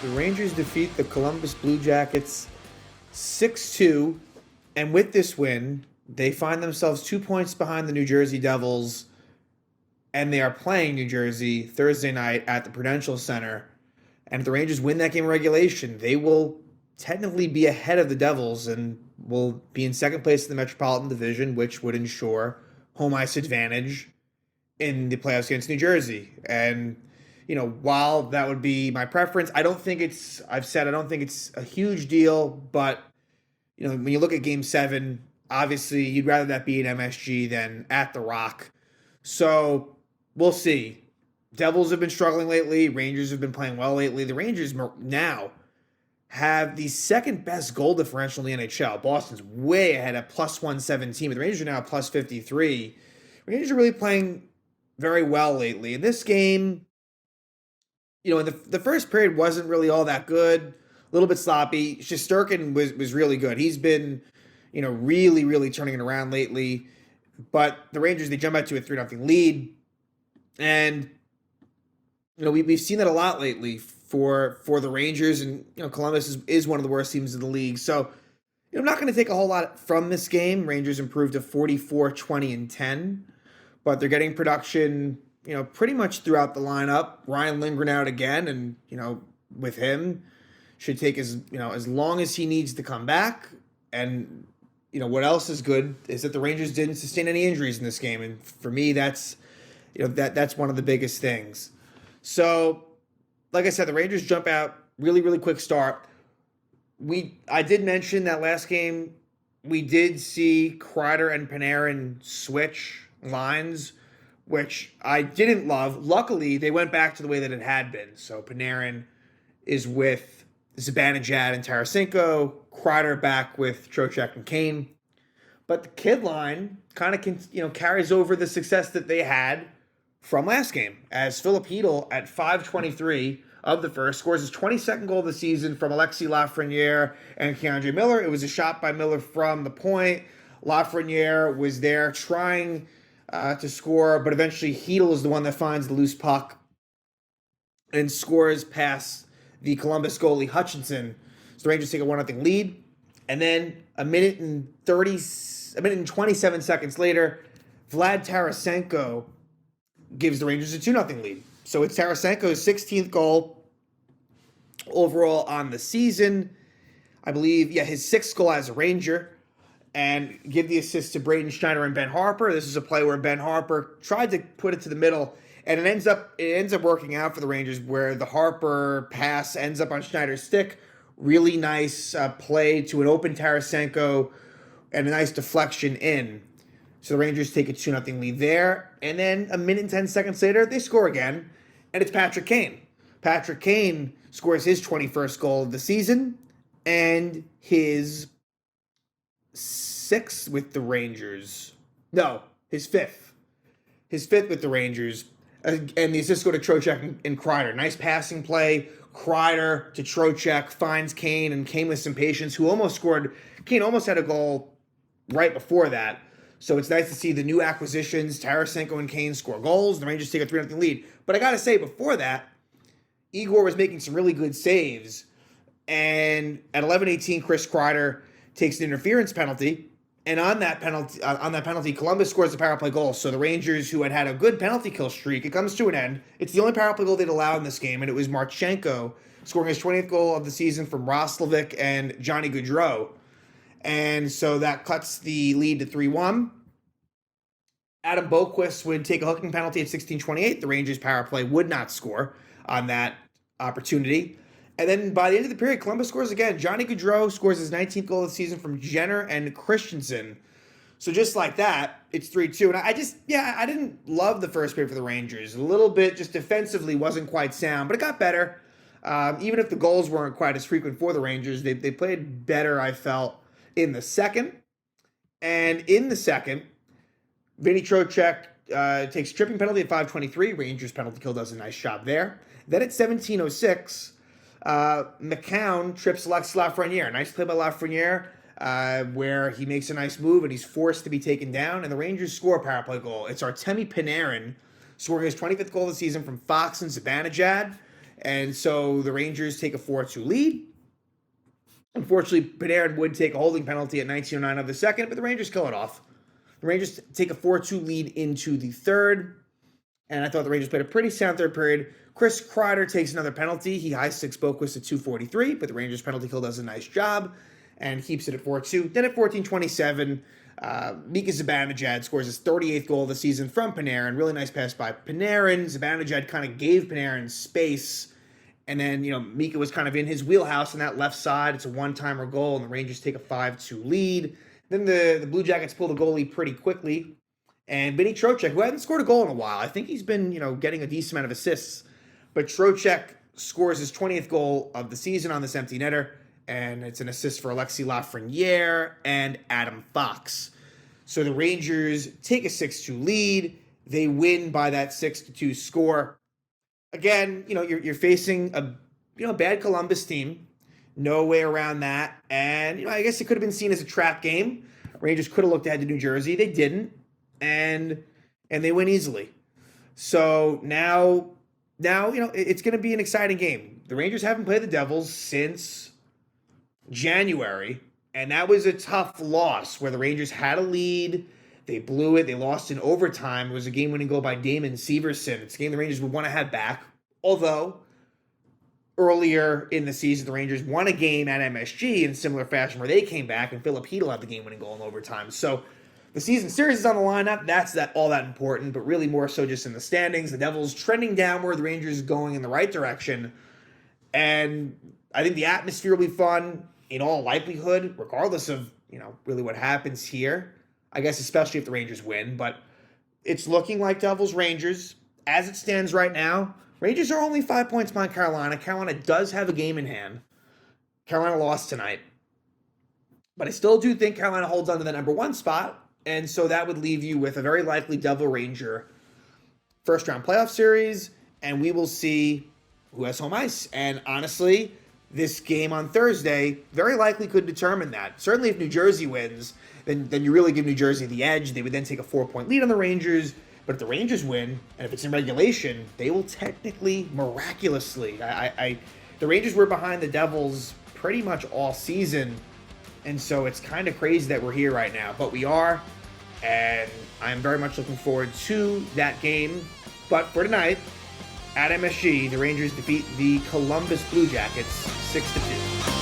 The Rangers defeat the Columbus Blue Jackets 6-2, and with this win, they find themselves 2 points behind the New Jersey Devils, and they are playing New Jersey Thursday night at the Prudential Center. And if the Rangers win that game in regulation, they will technically be ahead of the Devils and will be in second place in the Metropolitan Division, which would ensure home ice advantage in the playoffs against New Jersey. And while that would be my preference, I don't think it's a huge deal, but when you look at game 7, obviously you'd rather that be at MSG than at the Rock. So we'll see. Devils have been struggling lately. Rangers have been playing well lately. The Rangers now have the second best goal differential in the NHL. Boston's way ahead at plus 117, but the Rangers are now at plus 53. Rangers are really playing very well lately. In this game, in the first period wasn't really all that good. A little bit sloppy. Shesterkin was really good. He's been, really, really turning it around lately. But the Rangers, they jump out to a 3-0 lead. And, we've seen that a lot lately for the Rangers. And, Columbus is one of the worst teams in the league. So, I'm not going to take a whole lot from this game. Rangers improved to 44, 20, and 10. But they're getting production, pretty much throughout the lineup. Ryan Lindgren out again. And, with him, should take as long as he needs to come back. And, what else is good is that the Rangers didn't sustain any injuries in this game. And for me, that's one of the biggest things. So, like I said, the Rangers jump out, really, really quick start. I did mention that last game, we did see Kreider and Panarin switch lines, which I didn't love. Luckily, they went back to the way that it had been. So Panarin is with Zibanejad and Tarasenko, Kreider back with Trocheck and Kane. But the kid line kind of carries over the success that they had from last game, as Philip Hedl at 5:23 of the first scores his 22nd goal of the season from Alexis Lafreniere and Keandre Miller. It was a shot by Miller from the point. Lafreniere was there trying to score, but eventually Hedl is the one that finds the loose puck and scores past the Columbus goalie Hutchinson. So the Rangers take a 1-0 lead. And then a minute and 27 seconds later, Vlad Tarasenko gives the Rangers a 2-0 lead. So it's Tarasenko's 16th goal overall on the season. I believe, his 6th goal as a Ranger. And give the assist to Braden Schneider and Ben Harper. This is a play where Ben Harper tried to put it to the middle, and it ends up working out for the Rangers, where the Harper pass ends up on Schneider's stick. Really nice play to an open Tarasenko and a nice deflection in. So the Rangers take a 2-0 lead there. And then a minute and 10 seconds later, they score again, and it's Patrick Kane. Patrick Kane scores his 21st goal of the season and his 6th with the Rangers. No, his 5th. His 5th with the Rangers. And the assists go to Trocheck and Kreider. Nice passing play. Kreider to Trocheck finds Kane, and Kane with some patience, who almost scored. Kane almost had a goal right before that. So it's nice to see the new acquisitions, Tarasenko and Kane, score goals. The Rangers take a 3-0 lead. But I got to say, before that, Igor was making some really good saves. And at 11:18, Chris Kreider takes an interference penalty, and on that penalty, Columbus scores a power play goal. So the Rangers, who had a good penalty kill streak, it comes to an end. It's the only power play goal they'd allow in this game, and it was Marchenko scoring his 20th goal of the season from Roslovic and Johnny Gaudreau. And so that cuts the lead to 3-1. Adam Boqvist would take a hooking penalty at 16:28. The Rangers power play would not score on that opportunity. And then by the end of the period, Columbus scores again. Johnny Gaudreau scores his 19th goal of the season from Jenner and Christensen. So just like that, it's 3-2. And I didn't love the first period for the Rangers. A little bit, just defensively wasn't quite sound, but it got better. Even if the goals weren't quite as frequent for the Rangers, they played better, I felt, in the second. And in the second, Vinny Trocheck takes a tripping penalty at 5:23. Rangers penalty kill does a nice job there. Then at 17:06, McCown trips Alexis Lafreniere. Nice play by Lafreniere, where he makes a nice move and he's forced to be taken down, and the Rangers score a power play goal. It's Artemi Panarin scoring his 25th goal of the season from Fox and Zibanejad, And so the Rangers take a 4-2 lead. Unfortunately, Panarin would take a holding penalty at 19:09 of the second, but the Rangers kill it off. The Rangers take a 4-2 lead into the third, and I thought the Rangers played a pretty sound third period. Chris Kreider takes another penalty. He high sticks Boquist at 2:43, but the Rangers penalty kill does a nice job and keeps it at 4-2. Then at 14:27, Mika Zibanejad scores his 38th goal of the season from Panarin. Really nice pass by Panarin. Zibanejad kind of gave Panarin space. And then, Mika was kind of in his wheelhouse on that left side. It's a one-timer goal, and the Rangers take a 5-2 lead. Then the Blue Jackets pull the goalie pretty quickly. And Vinny Trocheck, who hadn't scored a goal in a while, I think he's been, getting a decent amount of assists. But Trocheck scores his 20th goal of the season on this empty netter. And it's an assist for Alexis Lafreniere and Adam Fox. So the Rangers take a 6-2 lead. They win by that 6-2 score. Again, you're facing a bad Columbus team. No way around that. And, I guess it could have been seen as a trap game. Rangers could have looked ahead to New Jersey. They didn't. And they win easily. So now, it's going to be an exciting game. The Rangers haven't played the Devils since January. And that was a tough loss where the Rangers had a lead. They blew it. They lost in overtime. It was a game-winning goal by Damon Severson. It's a game the Rangers would want to have back. Although, earlier in the season, the Rangers won a game at MSG in similar fashion where they came back and Philip Hedl had the game-winning goal in overtime. So the season series is on the line. Not that's all that important, but really more so just in the standings. The Devils trending downward. The Rangers going in the right direction. And I think the atmosphere will be fun in all likelihood, regardless of, really what happens here. I guess especially if the Rangers win, but it's looking like Devils-Rangers. As it stands right now, Rangers are only 5 points behind Carolina. Carolina does have a game in hand. Carolina lost tonight. But I still do think Carolina holds on to the number 1 spot, and so that would leave you with a very likely Devil-Ranger first-round playoff series, and we will see who has home ice. And honestly, this game on Thursday very likely could determine that. Certainly if New Jersey wins, then you really give New Jersey the edge. They would then take a 4-point lead on the Rangers. But if the Rangers win, and if it's in regulation, they will technically, miraculously, the Rangers were behind the Devils pretty much all season. And so it's kind of crazy that we're here right now. But we are, and I'm very much looking forward to that game. But for tonight, at MSG, the Rangers defeat the Columbus Blue Jackets 6-2.